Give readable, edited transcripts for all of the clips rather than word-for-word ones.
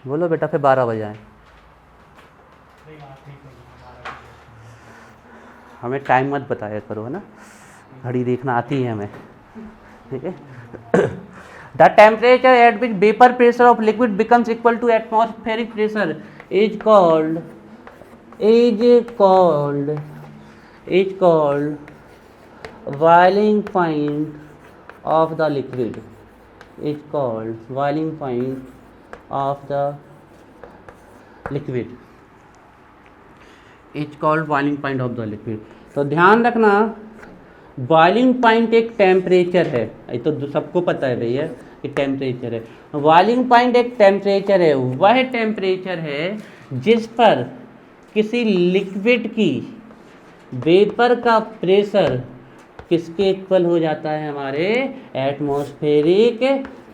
बोलो बेटा, फिर 12 बजे आए। हमें टाइम मत बताया करो, है ना, घड़ी देखना आती है हमें, ठीक है। The temperature at which vapour pressure of liquid becomes equal to atmospheric pressure is called boiling point of the liquid, is called boiling point of the liquid, is called boiling point of the liquid। तो ध्यान रखना, boiling point एक temperature है, ये तो सबको पता है भैया कि टेम्परेचर है। बॉइलिंग पॉइंट एक टेम्परेचर है, वह टेम्परेचर है जिस पर किसी लिक्विड की वेपर का प्रेशर किसके इक्वल हो जाता है, हमारे एटमॉस्फेरिक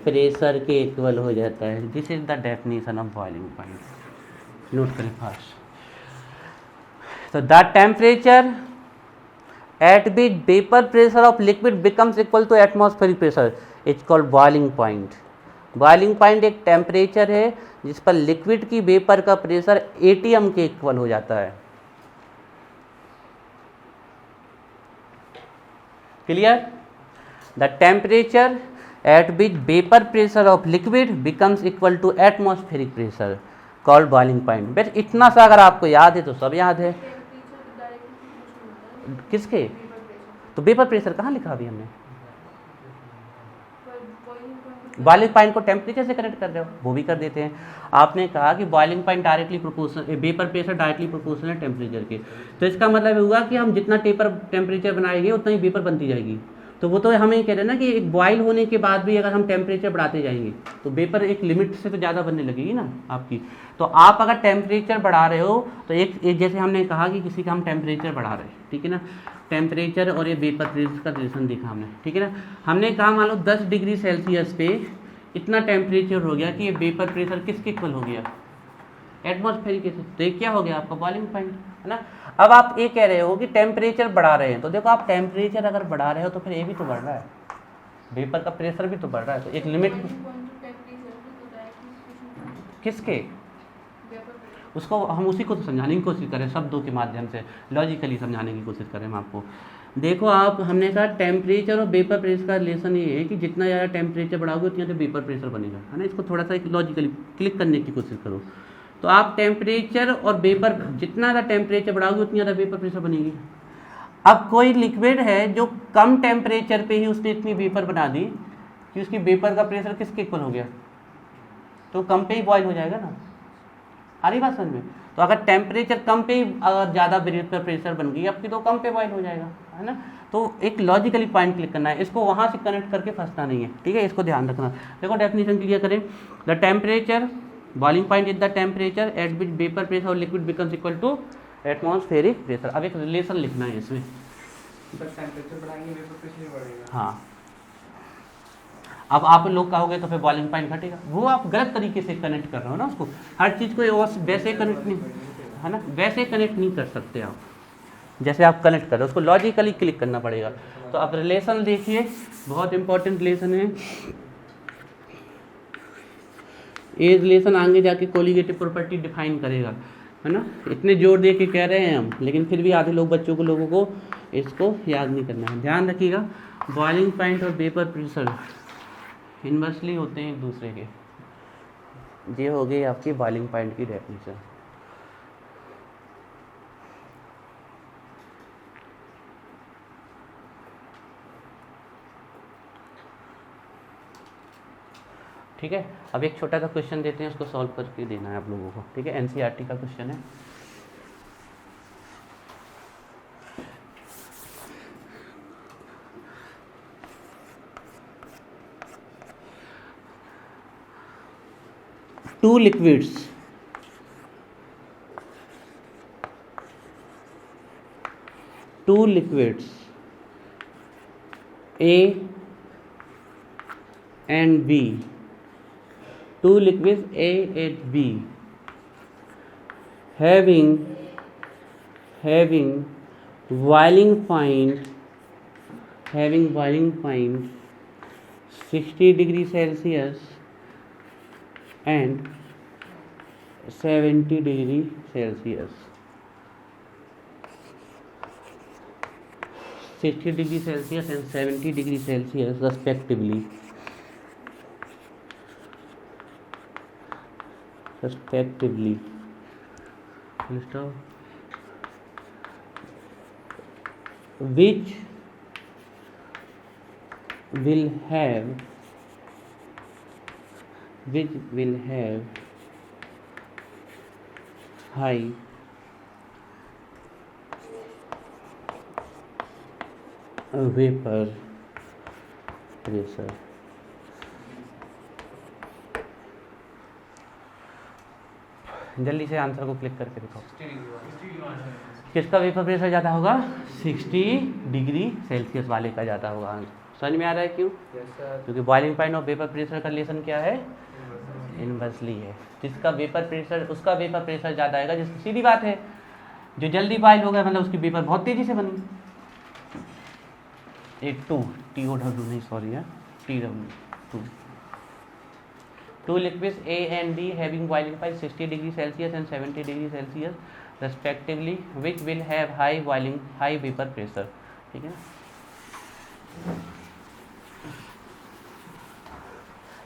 प्रेशर के इक्वल हो जाता है। This is the definition of boiling point, note करें फर्स्ट। तो the temperature at which vapour pressure of liquid becomes equal to atmospheric pressure is called boiling point. Boiling point एक temperature है जिस पर लिक्विड की वेपर का pressure ATM के equal हो जाता है। Clear? The temperature at which vapour pressure of liquid becomes equal to atmospheric pressure called boiling point. बस इतना सा अगर आपको याद है तो सब याद है। किसके? तो वेपर प्रेशर कहाँ लिखा अभी हमने? बॉइलिंग पॉइंट को टेम्परेचर से कनेक्ट कर रहे हो, वो भी कर देते हैं। आपने कहा कि boiling point directly proportional, vapour pressure directly proportional है टेम्परेचर के, तो इसका मतलब हुआ कि हम जितना टेम्परेचर बनाएंगे उतना ही वेपर बनती जाएगी। तो वो तो हमें कह रहे हैं ना कि एक बॉयल होने के बाद भी अगर हम टेम्परेचर बढ़ाते जाएंगे तो वेपर एक लिमिट से तो ज़्यादा बनने लगेगी ना आपकी। तो आप अगर टेम्परेचर बढ़ा रहे हो तो एक जैसे हमने कहा कि किसी का हम टेम्परेचर बढ़ा रहे हैं, ठीक है ना, टेम्परेचर और ये वेपर प्रेशर का रिलेशन देखा हमने, ठीक है ना। हमने कहा मान लो 10 डिग्री सेल्सियस पे इतना टेम्परेचर हो गया कि ये वेपर प्रेशर किसके इक्वल हो गया, एटमॉस्फेरिक। तो ये क्या हो गया आपका बॉइलिंग पॉइंट, है ना। अब आप ये कह रहे हो कि टेम्परेचर बढ़ा रहे हैं, तो देखो आप टेम्परेचर अगर बढ़ा रहे हो तो फिर ये भी तो बढ़ रहा है, वेपर का प्रेशर भी तो बढ़ रहा है। तो एक लिमिट किसके, उसको हम उसी को तो समझाने की कोशिश करें, शब्दों के माध्यम से लॉजिकली समझाने की कोशिश करें हम आपको। देखो आप, हमने कहा टेम्परेचर और वेपर प्रेशर का रिलेशन ये है कि जितना ज़्यादा टेम्परेचर बढ़ाओगे उतना ज़्यादा वेपर प्रेशर बनेगा, है ना। इसको थोड़ा सा एक लॉजिकली क्लिक करने की कोशिश करो। तो आप टेम्परेचर और वेपर, जितना ज़्यादा टेम्परेचर बढ़ाओगे उतनी ज़्यादा वेपर प्रेशर बनेगी। अब कोई लिक्विड है जो कम टेम्परेचर पे ही उसने इतनी वेपर बना दी कि उसकी वेपर का प्रेशर किसके इक्वल हो गया, तो कम पे ही बॉयल हो जाएगा ना। आ रही बात समझ में? तो अगर टेम्परेचर कम पे ही अगर ज़्यादा वेपर प्रेशर बन गई आपकी तो कम पे बॉयल हो जाएगा, है ना। तो एक लॉजिकली पॉइंट क्लिक करना है, इसको वहाँ से कनेक्ट करके फंसना नहीं है, ठीक है, इसको ध्यान रखना। देखो डेफिनेशन क्लियर करें। The temperature, boiling point is the temperature at which vapour pressure और liquid becomes equal to atmospheric pressure. अब एक रिलेशन लिखना है इसमें, टेम्परेचर बढ़ाएंगे वेपर प्रेशर बढ़ेगा। हाँ। अब आप लोग कहोगे तो फिर बॉइलिंग पॉइंट घटेगा, वो आप गलत तरीके से कनेक्ट कर रहे हो ना उसको। हर चीज़ को वैसे कनेक्ट नहीं, है ना, वैसे कनेक्ट नहीं कर सकते आप जैसे आप कनेक्ट कर रहे हो, उसको लॉजिकली क्लिक करना पड़ेगा। तो अब रिलेशन देखिए, बहुत इंपॉर्टेंट रिलेशन है ये रिलेशन, आगे जाके कोलिगेटिव प्रॉपर्टी डिफाइन करेगा, है ना। इतने जोर दे के कह रहे हैं हम, लेकिन फिर भी आधे लोगों को इसको याद नहीं करना है। ध्यान रखिएगा, बॉइलिंग पॉइंट और वेपर प्रेशर इन्वर्सली होते हैं एक दूसरे के। ये हो गई आपकी बॉइलिंग पॉइंट की डेफिनेशन। ठीक है, अब एक छोटा सा क्वेश्चन देते हैं, उसको सॉल्व करके देना है आप लोगों को, ठीक है। एनसीईआरटी का क्वेश्चन है। Two liquids A and B, two liquids A and B having boiling point 60 degree Celsius and 70 degree Celsius, 60 degree Celsius and 70 degree Celsius respectively. Which will have high vapor pressure. जल्दी से answer को click करके दिखाओ। किसका vapour pressure ज़्यादा होगा? 60 degree Celsius वाले का ज़्यादा होगा। समझ में आ रहा है क्यों? क्योंकि बॉइलिंग पॉइंट और वेपर प्रेशर का रिलेशन क्या है? इनवर्सली है। जिसका वेपर प्रेशर, उसका वेपर प्रेशर ज़्यादा आएगा, जिसकी सीधी बात है जो जल्दी बॉइल हो गया मतलब उसकी वेपर बहुत तेज़ी से बनी। Two liquids A and D having boiling point 60 degree Celsius and 70 degree Celsius respectively, which will have high vapor pressure. ठीक है ना?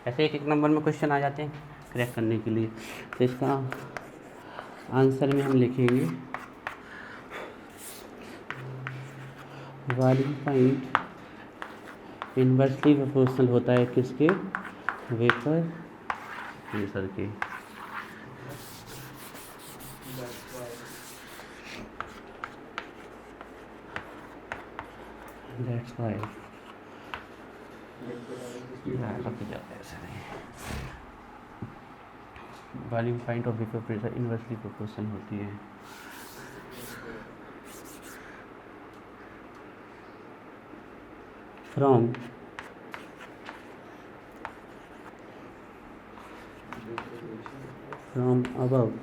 ऐसे एक नंबर में क्वेश्चन आ जाते हैं क्रैक करने के लिए। तो इसका आंसर में हम लिखेंगे बॉइलिंग पॉइंट इनवर्सली प्रोपोर्शनल होता है किसके? वेपर प्रेशर के। That's why बॉइलिंग पॉइंट और वेपर प्रेशर इनवर्सली प्रोपोर्शनल होती है। From above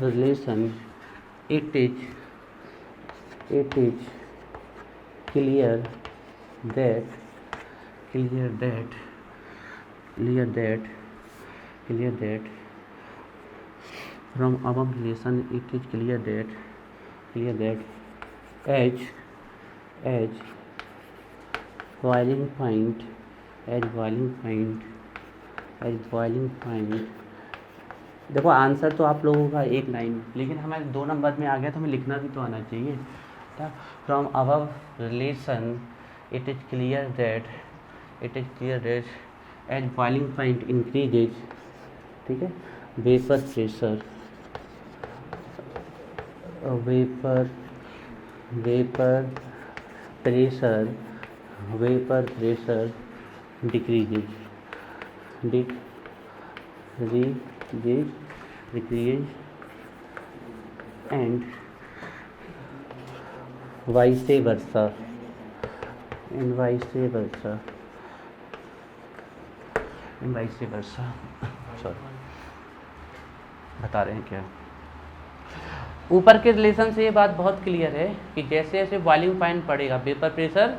relation it is clear that from above relation it is clear that as boiling point देखो answer तो आप लोगों का एक लाइन, लेकिन हमारे 2 नंबर में आ गया तो हमें लिखना भी तो आना चाहिए। From above relation it is clear that as boiling point increases, ठीक है, vapour pressure decreases and vice versa sorry बता रहे हैं क्या। ऊपर के रिलेशन से ये बात बहुत क्लियर है कि जैसे जैसे बॉइलिंग पॉइंट बढ़ेगा वेपर प्रेशर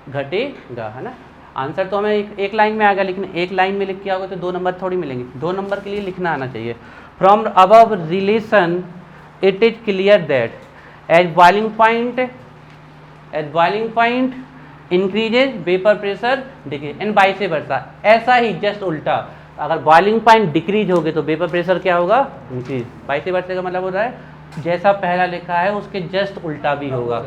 घटेगा, है ना। आंसर तो हमें एक लाइन में आ गया, लेकिन एक लाइन में लिख के आओगे तो 2 नंबर थोड़ी मिलेंगे। 2 नंबर के लिए लिखना आना चाहिए। From above relation it is clear that as boiling point increases vapour pressure decrease and vice versa. ऐसा ही जस्ट उल्टा, अगर बॉइलिंग पॉइंट डिक्रीज हो गए तो वेपर प्रेशर क्या होगा? इंक्रीज। वाइस वर्सा का मतलब होता है जैसा पहला लिखा है उसके जस्ट उल्टा भी होगा।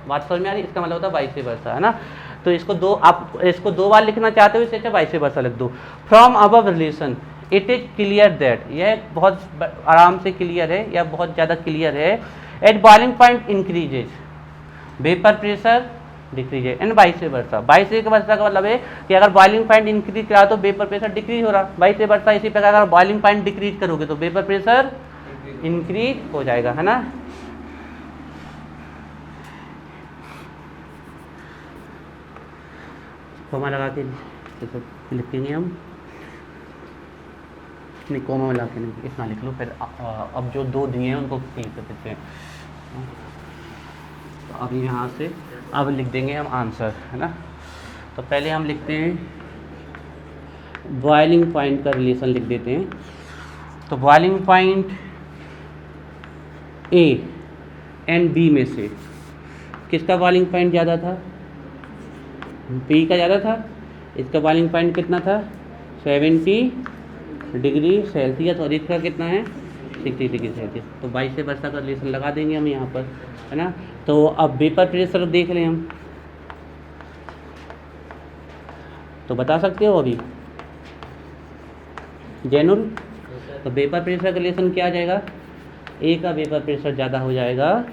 बात समझ में आ रही? इसका मतलब होता है वाइस वर्सा, है ना। तो आप इसको 2 बार लिखना चाहते हो, इससे वाइस वर्सा लिख दो। From above relation it is clear that, यह बहुत आराम से क्लियर है या बहुत ज़्यादा क्लियर है। At boiling point increases vapour pressure decreases and vice versa. Vice versa का मतलब है कि अगर बॉइलिंग पॉइंट इंक्रीज करा तो वेपर प्रेशर डिक्रीज हो रहा। वाइस वर्सा इसी प्रकार अगर बॉइलिंग पॉइंट डिक्रीज करोगे तो वेपर प्रेशर इंक्रीज हो जाएगा, है ना। कोमा लगा के लिखेंगे हम, नहीं कोमा लगा के नहीं, इतना लिख लो। फिर अब जो 2 दिए हैं उनको क्लिक कर देते हैं। तो अब यहाँ से अब लिख देंगे हम आंसर, है ना। तो पहले हम लिखते हैं बॉइलिंग पॉइंट का रिलेशन लिख देते हैं। तो boiling point A and B में से किसका बॉइलिंग पॉइंट ज़्यादा था? बी का ज़्यादा था। इसका बॉइलिंग पॉइंट कितना था? 70 डिग्री सेल्सियस, और इसका कितना है? 60 डिग्री सेल्सियस। तो वाइस वर्सा का रिलेशन लगा देंगे हम यहाँ पर, है ना। तो अब वेपर प्रेशर देख लें हम, तो बता सकते हो अभी जैनुल? तो वेपर प्रेशर का रिलेशन क्या आ जाएगा? ए का वेपर प्रेशर ज़्यादा हो जाएगा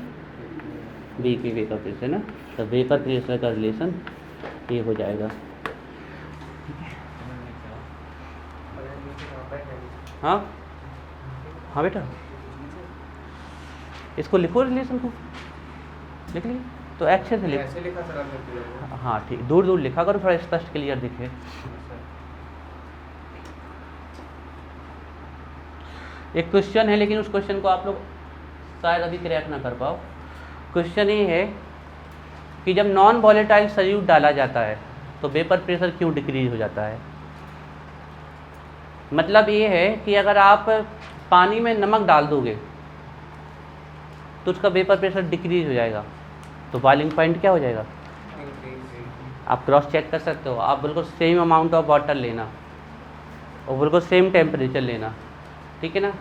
बी की वेपर प्रेशर, ना। तो वेपर प्रेशर का रिलेशन ये हो जाएगा। हाँ हाँ बेटा, इसको लिखो, रिलेशन को लिख ली तो अच्छे से लिख। ऐसे लिखा सर आपने? हाँ ठीक, दूर दूर लिखा करो, थोड़ा स्पष्ट क्लियर दिखे। एक क्वेश्चन है, लेकिन उस क्वेश्चन को आप लोग शायद अभी क्रैक ना कर पाओ। क्वेश्चन ये है कि जब नॉन वॉलेटाइल सॉल्यूट डाला जाता है तो वेपर प्रेशर क्यों डिक्रीज हो जाता है? मतलब ये है कि अगर आप पानी में नमक डाल दोगे तो उसका वेपर प्रेशर डिक्रीज हो जाएगा, तो बॉइलिंग पॉइंट क्या हो जाएगा? आप क्रॉस चेक कर सकते हो। आप बिल्कुल सेम अमाउंट ऑफ वाटर लेना और बिल्कुल सेम टेम्परेचर लेना, ठीक है ना।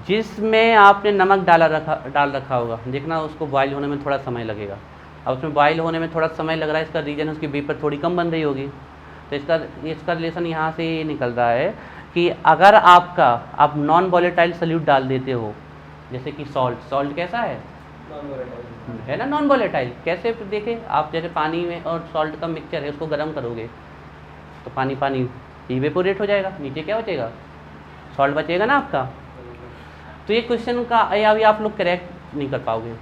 जिसमें आपने नमक डाल रखा होगा, देखना उसको बॉयल होने में थोड़ा समय लगेगा। अब उसमें बॉयल होने में थोड़ा समय लग रहा है, इसका रीज़न उसकी वेपर थोड़ी कम बन रही होगी। तो इसका रिलेशन यहाँ से ये निकल रहा है कि अगर आप नॉन वॉलेटाइल सॉल्यूट डाल देते हो, जैसे कि सॉल्ट कैसा है ना, नॉन वॉलेटाइल। कैसे देखें आप, जैसे पानी में और सॉल्ट का मिक्सचर है, उसको गर्म करोगे तो पानी इवेपोरेट हो जाएगा, नीचे क्या बचेगा? सॉल्ट बचेगा ना आपका। तो ये क्वेश्चन का अभी आप लोग क्रैक नहीं कर पाओगे।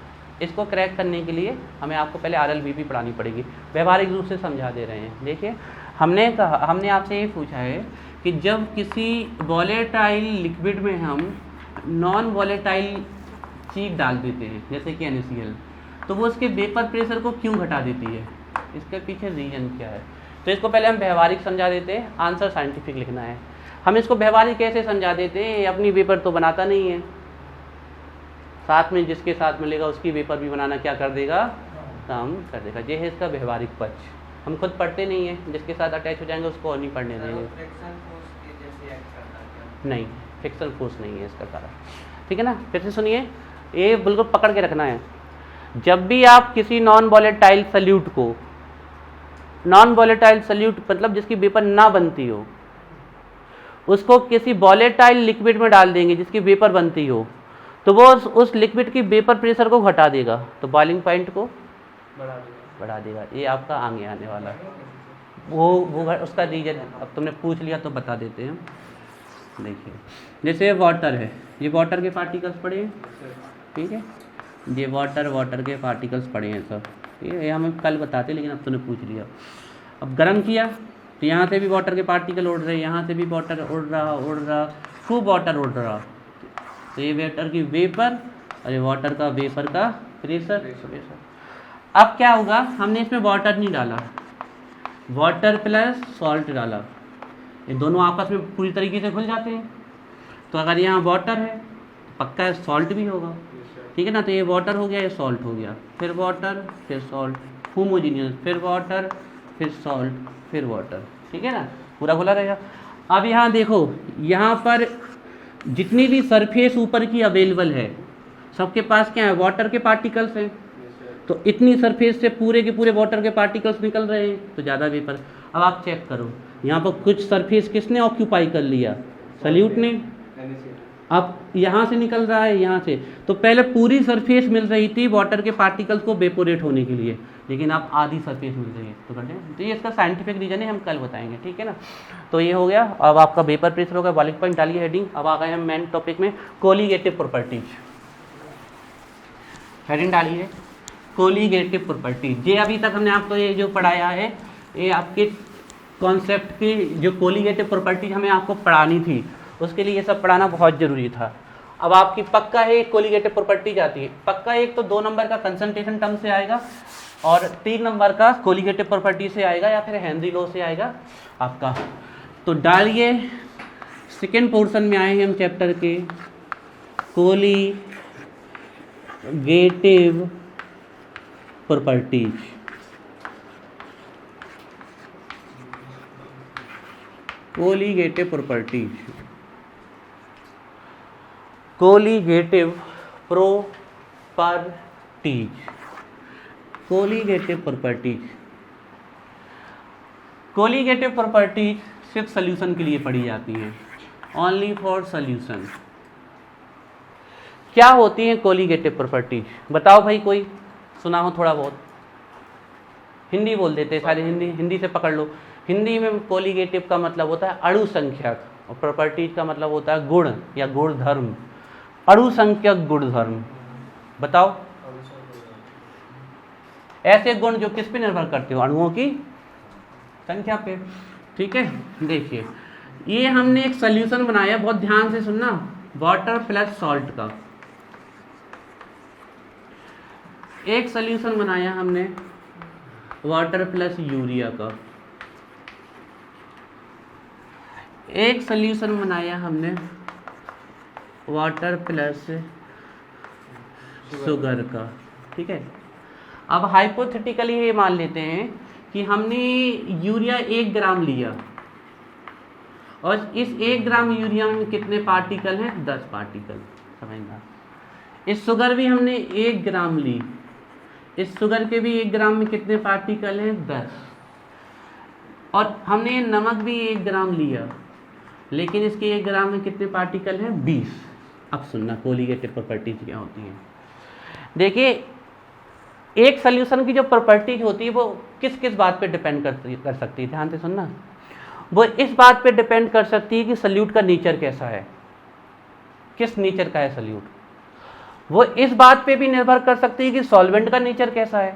इसको क्रैक करने के लिए हमें आपको पहले RLBP पढ़ानी पड़ेगी। व्यवहारिक रूप से समझा दे रहे हैं। देखिए, हमने आपसे ये पूछा है कि जब किसी वॉलेटाइल लिक्विड में हम नॉन वॉलेटाइल चीज डाल देते हैं, जैसे कि NaCl, तो वो उसके वेपर प्रेशर को क्यों घटा देती है? इसके पीछे रीजन क्या है? तो इसको पहले हम व्यवहारिक समझा देते हैं, आंसर साइंटिफिक लिखना है। हम इसको व्यवहारिक कैसे समझा देते हैं? अपनी वेपर तो बनाता नहीं है, साथ में जिसके साथ मिलेगा उसकी वेपर भी बनाना क्या कर देगा? काम कर देगा। ये है इसका व्यवहारिक पक्ष। हम खुद पढ़ते नहीं है, जिसके साथ अटैच हो जाएंगे उसको और नहीं पढ़ने देंगे। नहीं, फ्रिक्शन फोर्स नहीं है इसका कारण, ठीक है ना। फिर से सुनिए, ये बिल्कुल पकड़ के रखना है। जब भी आप किसी नॉन वॉलेटाइल सॉल्यूट को, नॉन वॉलेटाइल सॉल्यूट मतलब जिसकी वेपर ना बनती हो, उसको किसी वॉलेटाइल लिक्विड में डाल देंगे जिसकी वेपर बनती हो, तो वो उस लिक्विड की वेपर प्रेशर को घटा देगा, तो बॉइलिंग पॉइंट को बढ़ा देगा। ये आपका आगे आने वाला है, वो उसका रीजन अब तुमने पूछ लिया तो बता देते हैं। देखिए, जैसे वाटर है, ये वाटर के पार्टिकल्स पड़े हैं, ठीक है। ये वाटर के पार्टिकल्स पड़े हैं सब, ठीक है। ये हमें कल बताते, लेकिन अब तुमने पूछ लिया। अब गर्म किया तो यहाँ से भी वाटर के पार्टिकल उड़ रहे, यहाँ से भी वाटर उड़ रहा, खूब वाटर उड़ रहा। तो ये वाटर की वेपर और ये वाटर का वेपर का प्रेशर। अब क्या होगा? हमने इसमें वाटर नहीं डाला, वाटर प्लस सॉल्ट डाला, ये दोनों आपस में पूरी तरीके से घुल जाते हैं। तो अगर यहाँ वाटर है तो पक्का सॉल्ट भी होगा, ठीक है ना। तो ये वाटर हो गया, ये सॉल्ट हो गया, फिर वाटर फिर सॉल्ट, होमोजीनियस, फिर वाटर फिर सॉल्ट फिर वाटर, ठीक है ना, पूरा खुला रहेगा। अब यहाँ देखो, यहाँ पर जितनी भी सरफेस ऊपर की अवेलेबल है, सबके पास क्या है? वाटर के पार्टिकल्स हैं। तो इतनी सरफेस से पूरे के पूरे वाटर के पार्टिकल्स निकल रहे हैं, तो ज़्यादा वेपर। अब आप चेक करो, यहाँ पर कुछ सरफेस किसने ऑक्यूपाई कर लिया? सॉल्यूट ने। अब यहाँ से निकल रहा है, यहाँ से, तो पहले पूरी सरफेस मिल रही थी वाटर के पार्टिकल्स को वेपोरेट होने के लिए, लेकिन अब आधी सरफेस मिल रही है। तो ये इसका साइंटिफिक रीजन है, हम कल बताएंगे, ठीक है ना। तो ये हो गया। अब आपका वेपर प्रेशर होगा, बॉइलिंग पॉइंट डालिए हेडिंग। अब आ गए हम मेन टॉपिक में, कोलिगेटिव प्रॉपर्टीज। हेडिंग डालिए कोलिगेटिव प्रॉपर्टीज। ये अभी तक हमने आपको ये जो पढ़ाया है, ये आपके कॉन्सेप्ट की जो कोलिगेटिव प्रॉपर्टीज हमें आपको पढ़ानी थी, उसके लिए ये सब पढ़ाना बहुत ज़रूरी था। अब आपकी पक्का है कोलिगेटिव प्रॉपर्टी जाती है, पक्का एक तो 2 नंबर का कंसंट्रेशन टर्म से आएगा और 3 नंबर का कोलिगेटिव प्रॉपर्टी से आएगा या फिर हेनरी लॉ से आएगा आपका। तो डालिए, सेकेंड पोर्शन में आए हैं हम चैप्टर के, colligative properties. Colligative properties, colligative properties, colligative properties. Colligative properties सिर्फ सॉल्यूशन के लिए पढ़ी जाती हैं, ओनली फॉर सॉल्यूशन। क्या होती हैं कोलिगेटिव प्रॉपर्टीज? बताओ भाई, कोई सुना हो थोड़ा बहुत? हिंदी बोल देते हैं सारे, हिंदी से पकड़ लो। हिंदी में कोलिगेटिव का मतलब होता है अणु संख्यक और प्रॉपर्टीज का मतलब होता है गुण या गुणधर्म। अणु संख्यक गुणधर्म बताओ, ऐसे गुण जो किस पे निर्भर करते हो? अणुओं की संख्या पे। ठीक है, देखिए ये हमने एक सॉल्यूशन बनाया, बहुत ध्यान से सुनना, वाटर प्लस सॉल्ट का एक सॉल्यूशन बनाया हमने, वाटर प्लस यूरिया का एक सॉल्यूशन बनाया हमने, वाटर प्लस शुगर का। ठीक है, अब हाइपोथेटिकली ये मान लेते हैं कि हमने यूरिया 1 ग्राम लिया और इस 1 ग्राम यूरिया में कितने पार्टिकल हैं? 10 पार्टिकल। समझना, इस शुगर भी हमने 1 ग्राम ली, इस शुगर के भी 1 ग्राम में कितने पार्टिकल हैं? 10। और हमने नमक भी 1 ग्राम लिया, लेकिन इसके 1 ग्राम में कितने पार्टिकल हैं? 20। अब सुनना कोलिगेटिव प्रॉपर्टीज क्या होती हैं। देखिए, एक सॉल्यूशन की जो प्रॉपर्टीज होती है वो किस किस बात पे डिपेंड कर सकती है, ध्यान से सुनना। वो इस बात पे डिपेंड कर सकती है कि सॉल्यूट का नेचर कैसा है, किस नेचर का है सॉल्यूट। वो इस बात पे भी निर्भर कर सकती है कि सॉल्वेंट का नेचर कैसा है।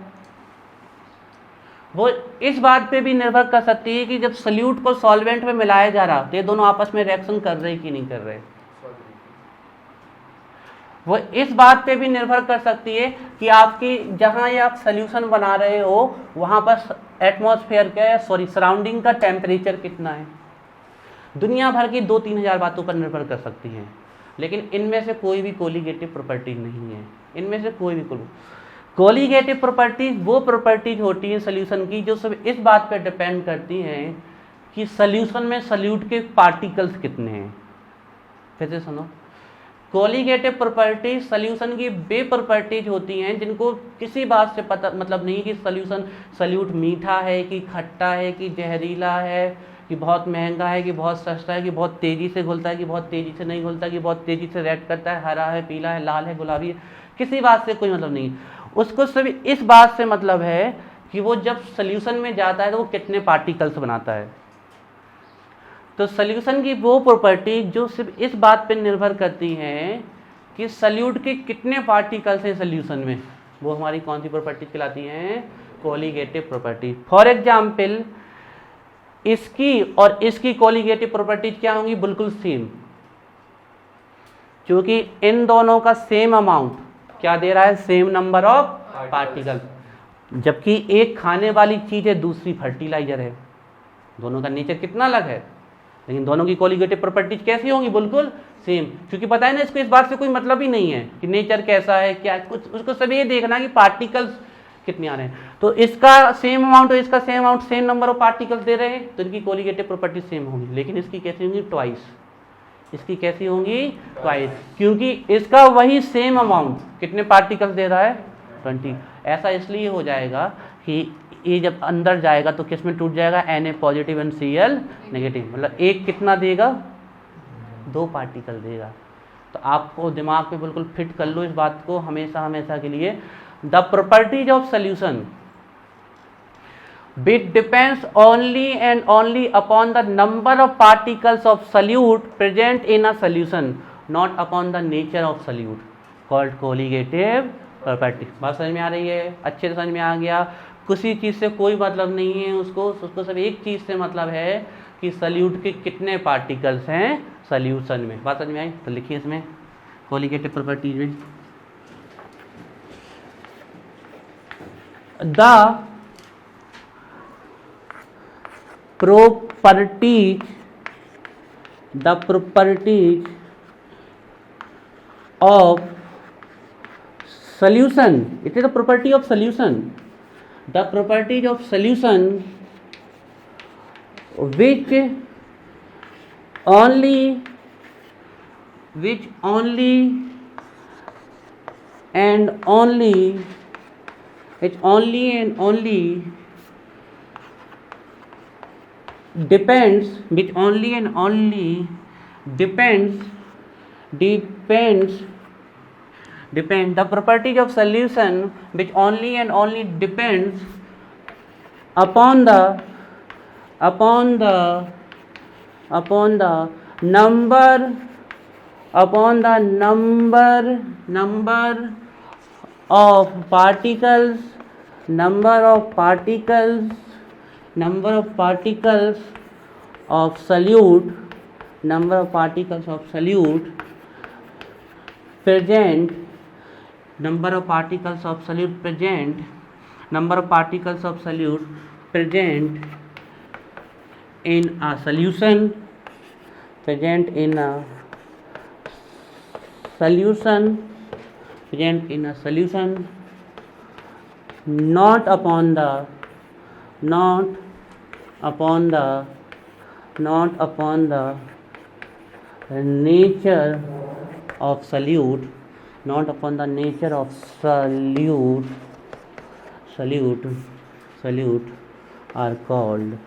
वो इस बात पे भी निर्भर कर सकती है कि जब सॉल्यूट को सॉल्वेंट में मिलाया जा रहा तो ये दोनों आपस में रिएक्शन कर रहे कि नहीं कर रहे। वो इस बात पे भी निर्भर कर सकती है कि आपकी जहां ये आप सॉल्यूशन बना रहे हो वहां पर एटमॉस्फेयर का, सॉरी सराउंडिंग का टेम्परेचर कितना है। दुनिया भर की 2-3 हज़ार बातों पर निर्भर कर सकती हैं, लेकिन इनमें से कोई भी कोलिगेटिव प्रॉपर्टी नहीं है। इनमें से कोई भी कोलिगेटिव प्रॉपर्टीज वो प्रॉपर्टीज होती हैं सॉल्यूशन की जो सब इस बात पर डिपेंड करती हैं कि सॉल्यूशन में सॉल्यूट के पार्टिकल्स कितने हैं। फिर से सुनो, कोलिगेटिव प्रॉपर्टीज सॉल्यूशन की वे प्रॉपर्टीज होती हैं जिनको किसी बात से पता मतलब नहीं कि सॉल्यूट मीठा है कि खट्टा है कि जहरीला है कि बहुत महंगा है कि बहुत सस्ता है कि बहुत तेज़ी से घुलता है कि बहुत तेज़ी से नहीं घुलता, कि बहुत तेज़ी से रिएक्ट करता है, हरा है, पीला है, लाल है, गुलाबी है। किसी बात से कोई मतलब नहीं। उसको सिर्फ इस बात से मतलब है कि वो जब सॉल्यूशन में जाता है तो वो कितने पार्टिकल्स बनाता है। तो सॉल्यूशन की वो प्रॉपर्टी जो सिर्फ इस बात पर निर्भर करती हैं कि सॉल्यूट के कितने पार्टिकल्स हैं सॉल्यूशन में, वो हमारी कौन सी प्रॉपर्टी कहलाती हैं? Colligative property. फॉर एग्जाम्पल, इसकी और इसकी कोलिगेटिव प्रॉपर्टीज क्या होंगी? बिल्कुल सेम, क्योंकि इन दोनों का सेम अमाउंट क्या दे रहा है? Same number of particle. जबकि एक खाने वाली चीज है, दूसरी फर्टिलाइजर है, दोनों का नेचर कितना अलग है, लेकिन दोनों की कोलिगेटिव प्रॉपर्टीज कैसी होंगी? बिल्कुल सेम। क्योंकि पता है ना, इसको इस बात से कोई मतलब ही नहीं है कि नेचर कैसा है क्या कुछ, उसको सब ये देखना कि पार्टिकल्स कितने आ रहे हैं। तो इसका सेम अमाउंट और इसका same amount, same number of particles they रहे हैं, तो इनकी कोलिगेटिव प्रॉपर्टी सेम होंगी। लेकिन इसकी कैसी होंगी? ट्वाइस। इसकी कैसी होंगी? ट्वाइस, क्योंकि इसका वही सेम अमाउंट कितने पार्टिकल्स दे रहा है? 20। ऐसा इसलिए हो जाएगा कि ये जब अंदर जाएगा तो किस में टूट जाएगा? Na positive and Cl negative. मतलब एक कितना देगा? 2 पार्टिकल देगा। तो आपको दिमाग पे बिल्कुल फिट कर लो इस बात को हमेशा हमेशा के लिए। The properties of solution which depends only and only upon the number of particles of solute present in a solution, not upon the nature of solute, called colligative property। बात समझ में आ रही है? अच्छे से समझ में आ गया। किसी चीज़ से कोई मतलब नहीं है उसको सब एक चीज़ से मतलब है कि सॉल्यूट के कितने पार्टिकल्स हैं सॉल्यूशन में। बात समझ में आई? तो लिखिए इसमें कोलिगेटिव प्रॉपर्टीज में the properties of solution, it is the property of solution, the properties of solution which only and only depends the properties of solution which only and only depends upon the number of particles of solute present in a solution not upon the nature of solute are called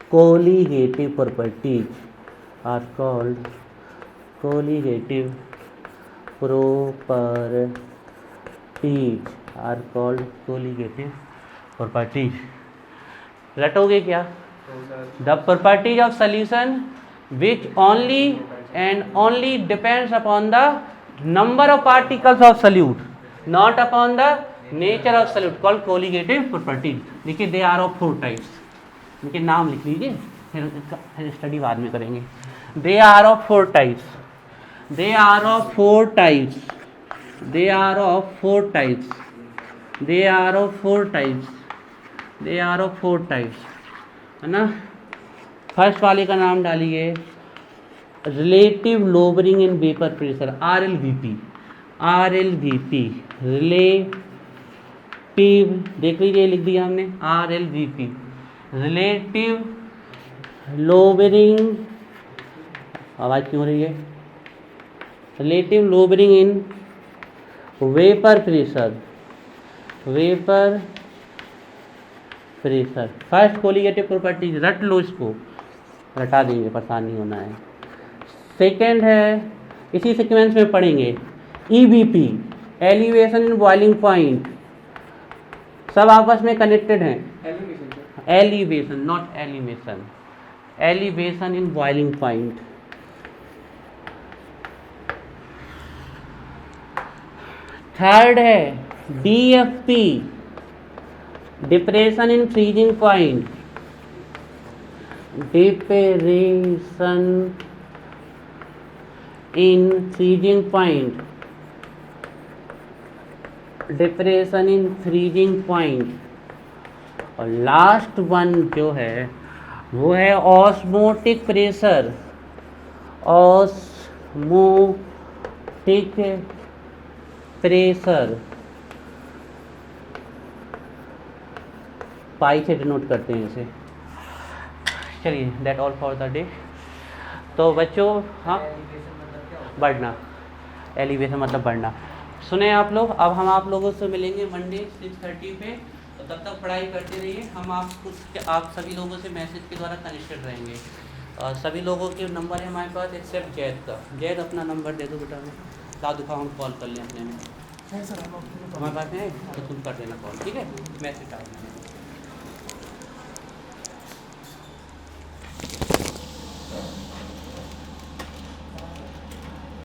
colligative properties, रटोगे क्या? The properties of solution which only and only depends upon the number of particles of solute, not upon the nature of solute, called colligative properties. देखिए they are of 4 types. इनके नाम लिख लीजिए, फिर study बाद में करेंगे. They are of 4 types. है ना. फर्स्ट वाले का नाम डालिए relative lowering in vapour pressure, RLVP. Relative, देख लीजिए लिख दिया हमने RLVP, रिलेटिव लोबरिंग, आवाज क्यों हो रही है, relative lowering in vapour pressure. First colligative properties, रट लो इसको, रटा देंगे, परेशान नहीं होना है. सेकेंड है, इसी सीक्वेंस में पढ़ेंगे, EBP, elevation in boiling point. सब आपस में कनेक्टेड हैं. Elevation not elevation, elevation in boiling point. Third है DFP, depression in freezing point. और लास्ट वन जो है वो है ऑस्मोटिक प्रेशर. पाई से डिनोट करते हैं इसे. चलिए, that all for the day. तो बच्चों, हाँ, बढ़ना, एलिवेशन मतलब बढ़ना. सुने आप लोग, अब हम आप लोगों से मिलेंगे मंडे 6:30 पे. तो तब तक पढ़ाई करते रहिए. हम आप सभी लोगों से मैसेज के द्वारा कनेक्टेड रहेंगे. और सभी लोगों के नंबर है हमारे पास एक्सेप्ट जैद का. जैद, अपना नंबर दे दो बेटा. ला दिखाओ, हम कॉल कर लें अपने में. हमारे पास है तो तुम कर देना कॉल, ठीक है. मैसेज डाल देना.